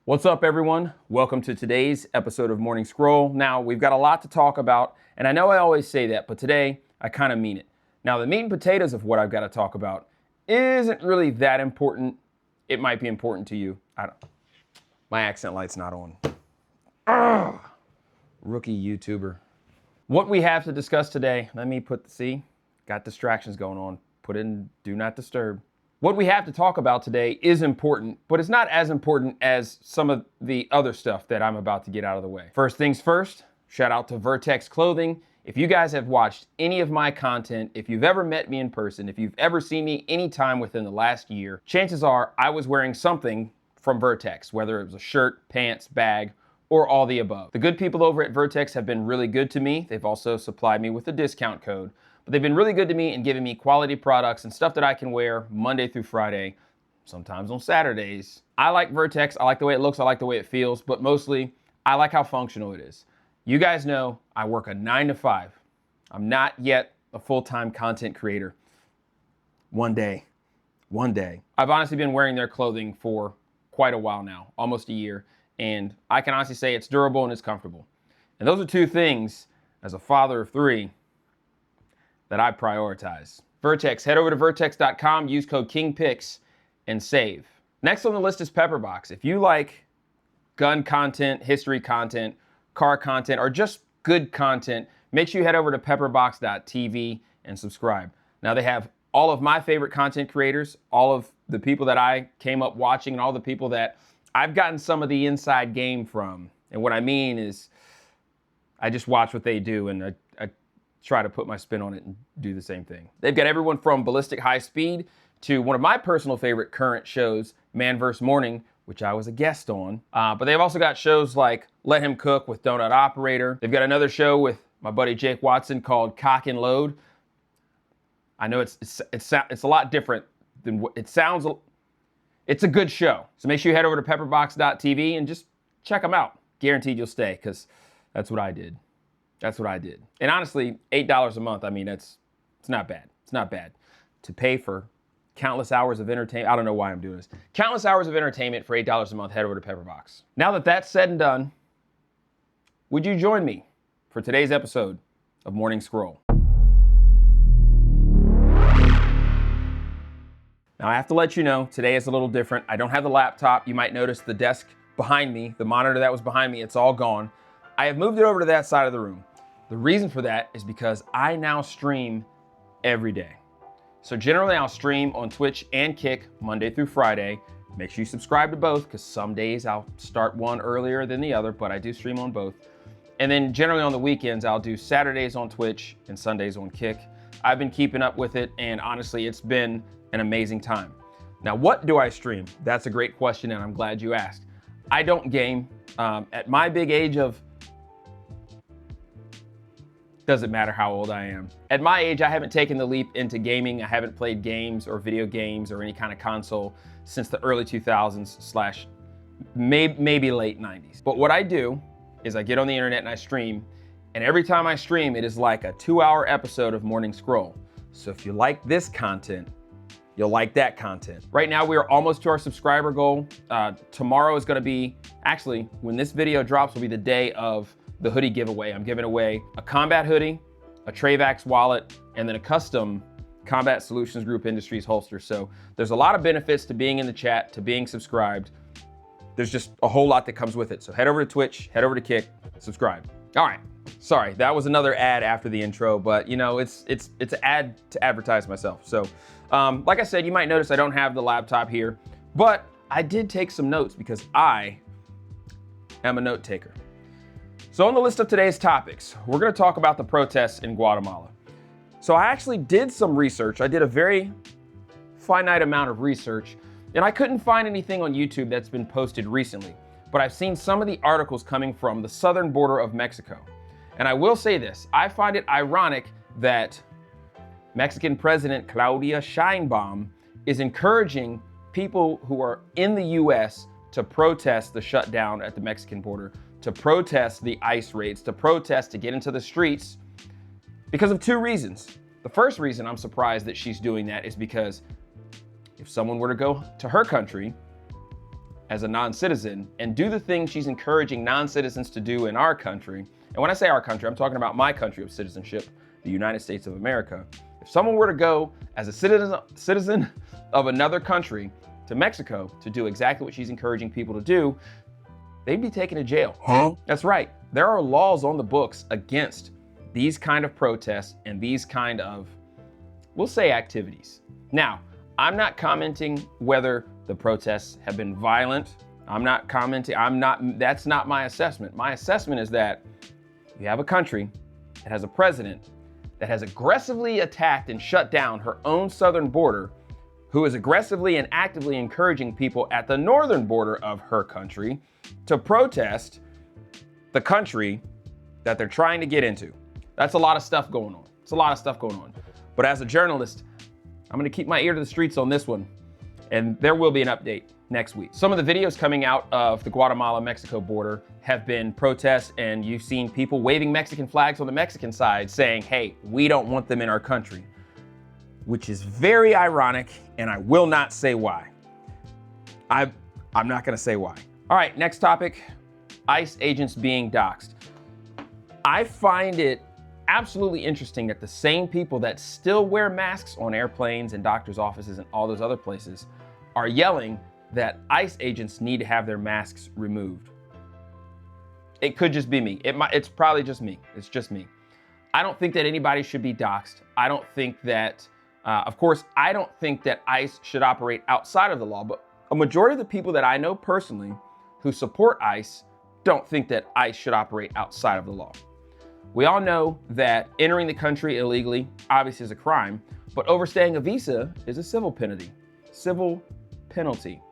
What's up, everyone? Welcome to today's episode of Morning Scroll. Now, we've got a lot to talk about, and I know I always say that, but today I kind of mean it. Now, the meat and potatoes of what I've got to talk about isn't really that important. It might be important to you. My accent light's not on. Ugh. Rookie YouTuber. What we have to discuss today, let me got distractions going on. Put in do not disturb. What we have to talk about today is important, but it's not as important as some of the other stuff that I'm about to get out of the way. First things first, shout out to Vertex clothing. If you guys have watched any of my content, if you've ever met me in person, if you've ever seen me anytime within the last year, chances are I was wearing something from Vertex, whether it was a shirt, pants, bag, or all the above. The good people over at Vertex have been really good to me. They've also supplied me with a discount code. But they've been really good to me and giving me quality products and stuff that I can wear Monday through Friday, sometimes on Saturdays. I like Vertex. I like the way it looks. I like the way it feels. But mostly, I like how functional it is. You guys know I work a 9 to 5. I'm not yet a full-time content creator. One day. I've honestly been wearing their clothing for quite a while now, almost a year. And I can honestly say it's durable and it's comfortable. And those are two things, as a father of 3, that I prioritize. Vertex, head over to vertex.com, use code KINGPICS, and save. Next on the list is Pepperbox. If you like gun content, history content, car content, or just good content, make sure you head over to pepperbox.tv and subscribe. Now they have all of my favorite content creators, all of the people that I came up watching, and all the people that I've gotten some of the inside game from. And what I mean is I just watch what they do and I try to put my spin on it and do the same thing. They've got everyone from Ballistic High Speed to one of my personal favorite current shows, Man vs. Morning, which I was a guest on. But they've also got shows like Let Him Cook with Donut Operator. They've got another show with my buddy Jake Watson called Cock and Load. I know it's a lot different than what it sounds. It's a good show. So make sure you head over to pepperbox.tv and just check them out. Guaranteed you'll stay, because that's what I did. And honestly, $8 a month, I mean, it's not bad. It's not bad to pay for countless hours of entertainment. I don't know why I'm doing this. Countless hours of entertainment for $8 a month, head over to Pepperbox. Now that that's said and done, would you join me for today's episode of Morning Scroll? Now I have to let you know, today is a little different. I don't have the laptop. You might notice the desk behind me, the monitor that was behind me, it's all gone. I have moved it over to that side of the room. The reason for that is because I now stream every day. So generally I'll stream on Twitch and Kick Monday through Friday. Make sure you subscribe to both, because some days I'll start one earlier than the other, but I do stream on both. And then generally on the weekends, I'll do Saturdays on Twitch and Sundays on Kick. I've been keeping up with it, and honestly, it's been an amazing time. Now, what do I stream? That's a great question, and I'm glad you asked. I don't game. At my big age of doesn't matter how old I am. At my age, I haven't taken the leap into gaming. I haven't played games or video games or any kind of console since the early 2000s / maybe late 90s. But what I do is I get on the internet and I stream, and every time I stream, it is like a 2-hour episode of Morning Scroll. So if you like this content, you'll like that content. Right now, we are almost to our subscriber goal. Tomorrow is gonna be, actually, when this video drops, will be the day of the hoodie giveaway. I'm giving away a combat hoodie, a Travax wallet, and then a custom Combat Solutions Group Industries holster. So there's a lot of benefits to being in the chat, to being subscribed. There's just a whole lot that comes with it. So head over to Twitch, head over to Kick, subscribe. All right, sorry, that was another ad after the intro, but you know, it's an ad to advertise myself. So like I said, you might notice I don't have the laptop here, but I did take some notes because I am a note taker. So on the list of today's topics, we're gonna talk about the protests in Guatemala. So I actually did some research. I did a very finite amount of research, and I couldn't find anything on YouTube that's been posted recently, but I've seen some of the articles coming from the southern border of Mexico. And I will say this, I find it ironic that Mexican President Claudia Sheinbaum is encouraging people who are in the US to protest the shutdown at the Mexican border, to protest the ICE raids, to protest, to get into the streets, because of 2 reasons. The first reason I'm surprised that she's doing that is because if someone were to go to her country, as a non-citizen and do the things she's encouraging non-citizens to do in our country, and when I say our country, I'm talking about my country of citizenship, the United States of America. If someone were to go as a citizen of another country to Mexico to do exactly what she's encouraging people to do, they'd be taken to jail. Huh? That's right. There are laws on the books against these kind of protests and these kind of, we'll say, activities. Now, I'm not commenting whether the protests have been violent. That's not my assessment. My assessment is that you have a country that has a president that has aggressively attacked and shut down her own southern border, who is aggressively and actively encouraging people at the northern border of her country to protest the country that they're trying to get into. That's a lot of stuff going on. It's a lot of stuff going on. But as a journalist, I'm gonna keep my ear to the streets on this one, and there will be an update next week. Some of the videos coming out of the Guatemala-Mexico border have been protests, and you've seen people waving Mexican flags on the Mexican side saying, hey, we don't want them in our country, which is very ironic, and I will not say why. I'm not gonna say why. All right, next topic, ICE agents being doxxed. I find it absolutely interesting that the same people that still wear masks on airplanes and doctors' offices and all those other places are yelling that ICE agents need to have their masks removed. It could just be me. It's probably just me. It's just me. I don't think that anybody should be doxxed. I don't think that, of course, I don't think that ICE should operate outside of the law, but a majority of the people that I know personally who support ICE don't think that ICE should operate outside of the law. We all know that entering the country illegally obviously is a crime, but overstaying a visa is a civil penalty. Civil penalty.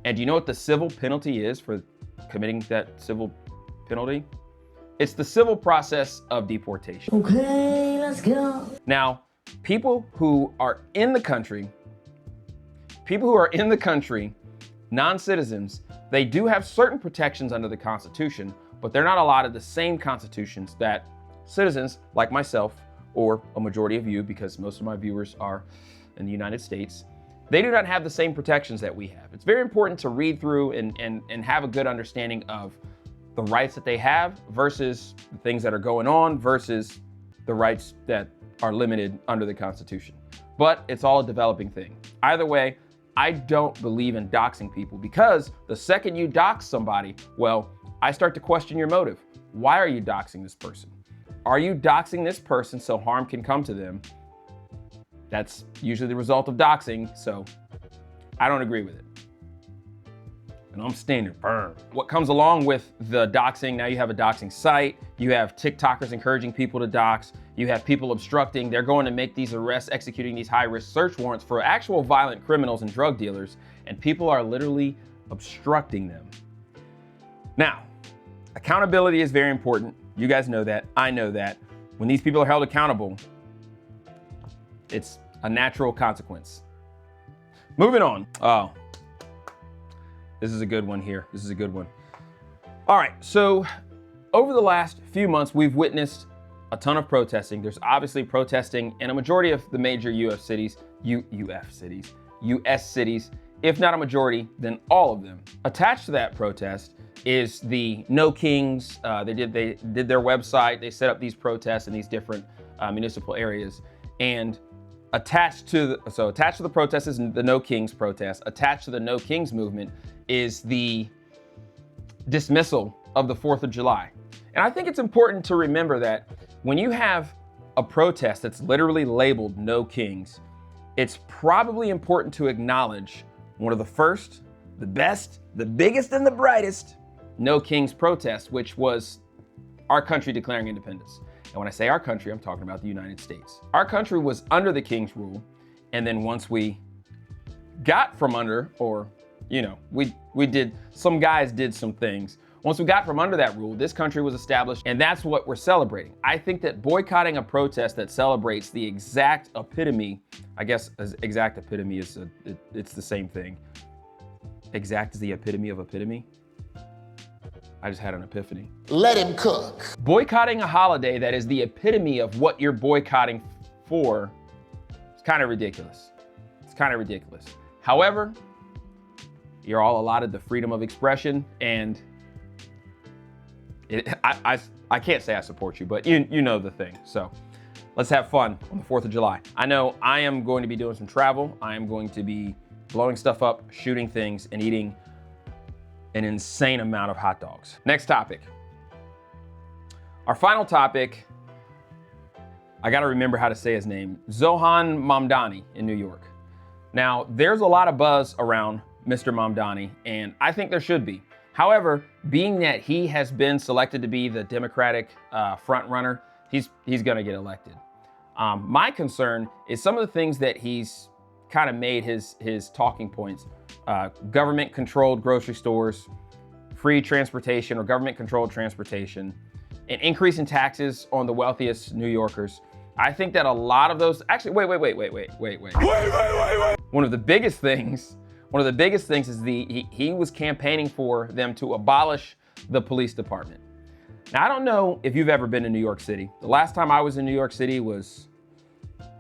And do you know what the civil penalty is for committing that civil penalty? It's the civil process of deportation. Okay, let's go. Now, people who are in the country, non-citizens, they do have certain protections under the Constitution, but they're not allotted the same constitutions that citizens like myself, or a majority of you, because most of my viewers are in the United States, they do not have the same protections that we have. It's very important to read through and have a good understanding of the rights that they have versus the things that are going on versus the rights that are limited under the Constitution. But it's all a developing thing. Either way, I don't believe in doxing people, because the second you dox somebody, well, I start to question your motive. Why are you doxing this person? Are you doxing this person so harm can come to them? That's usually the result of doxing, so I don't agree with it. And I'm standing firm. What comes along with the doxing, now you have a doxing site, you have TikTokers encouraging people to dox, you have people obstructing, they're going to make these arrests, executing these high-risk search warrants for actual violent criminals and drug dealers, and people are literally obstructing them. Now, accountability is very important. You guys know that, I know that. When these people are held accountable, it's a natural consequence. Moving on. Oh, this is a good one here. This is a good one. All right, so over the last few months, we've witnessed a ton of protesting. There's obviously protesting in a majority of the major US cities, if not a majority, then all of them. Attached to that protest is the No Kings. They did their website. They set up these protests in these different municipal areas, and attached to the protest is the No Kings protest. Attached to the No Kings movement is the dismissal of the 4th of July. And I think it's important to remember that when you have a protest that's literally labeled No Kings, it's probably important to acknowledge one of the first, the best, the biggest, and the brightest No Kings protest, which was our country declaring independence. And when I say our country, I'm talking about the United States. Our country was under the King's rule, and then once we got from under, or, you know, some guys did some things. Once we got from under that rule, this country was established, and that's what we're celebrating. I think that boycotting a protest that celebrates the exact epitome, I guess exact epitome is, it's the same thing. Exact is the epitome of epitome. I just had an epiphany. Let him cook. Boycotting a holiday that is the epitome of what you're boycotting for is kind of ridiculous. It's kind of ridiculous. However, You're all allotted the freedom of expression, and I can't say I support you, but you know the thing. So let's have fun on the 4th of July. I know I am going to be doing some travel. I am going to be blowing stuff up, shooting things, and eating an insane amount of hot dogs. Next topic. Our final topic, I gotta remember how to say his name, Zohan Mamdani in New York. Now, there's a lot of buzz around Mr. Mamdani, and I think there should be. However, being that he has been selected to be the Democratic front runner, he's gonna get elected. My concern is some of the things that he's kind of made his talking points. Government-controlled grocery stores, free transportation or government-controlled transportation, an increase in taxes on the wealthiest New Yorkers. I think that a lot of those, actually, wait. One of the biggest things is he was campaigning for them to abolish the police department. Now, I don't know if you've ever been to New York City. The last time I was in New York City was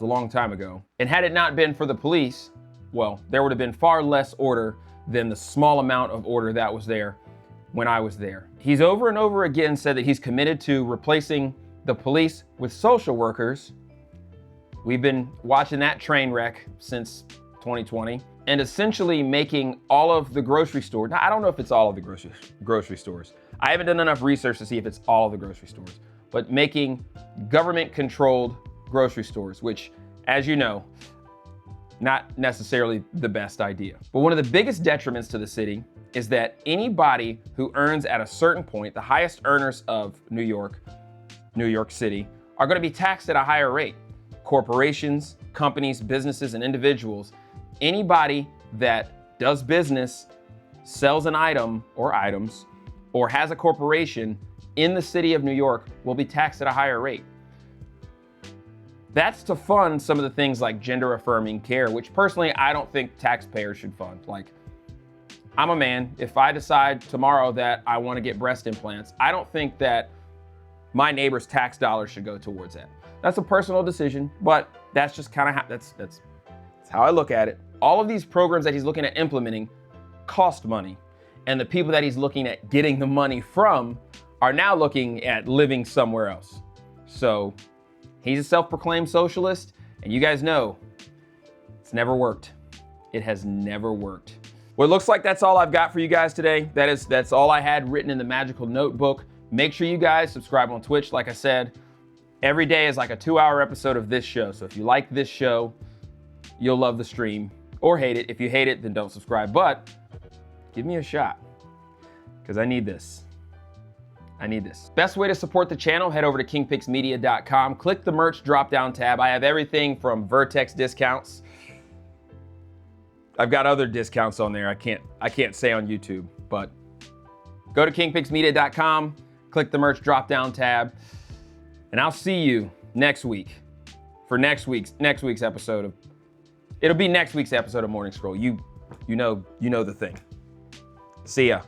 a long time ago. And had it not been for the police, well, there would have been far less order than the small amount of order that was there when I was there. He's over and over again said that he's committed to replacing the police with social workers. We've been watching that train wreck since 2020, and essentially making all of the grocery stores. Now, I don't know if it's all of the grocery stores. I haven't done enough research to see if it's all of the grocery stores, but making government-controlled grocery stores, which, as you know, not necessarily the best idea. But one of the biggest detriments to the city is that anybody who earns at a certain point, the highest earners of New York City, are going to be taxed at a higher rate. Corporations, companies, businesses, and individuals, anybody that does business, sells an item or items, or has a corporation in the city of New York will be taxed at a higher rate. That's to fund some of the things like gender-affirming care, which personally I don't think taxpayers should fund. Like, I'm a man. If I decide tomorrow that I want to get breast implants, I don't think that my neighbor's tax dollars should go towards that. That's a personal decision, but that's just kind of how that's how I look at it. All of these programs that he's looking at implementing cost money, and the people that he's looking at getting the money from are now looking at living somewhere else. So he's a self-proclaimed socialist, and you guys know it's never worked. It has never worked. Well, it looks like that's all I've got for you guys today. That's all I had written in the magical notebook. Make sure you guys subscribe on Twitch. Like I said, every day is like a 2-hour episode of this show. So if you like this show, you'll love the stream, or hate it. If you hate it, then don't subscribe. But give me a shot, because I need this. Best way to support the channel, head over to kingpixmedia.com. Click the merch drop-down tab. I have everything from Vertex discounts. I've got other discounts on there I can't say on YouTube, but go to kingpixmedia.com, click the merch drop-down tab, and I'll see you next week for next week's episode of. It'll be next week's episode of Morning Scroll. You know the thing. See ya.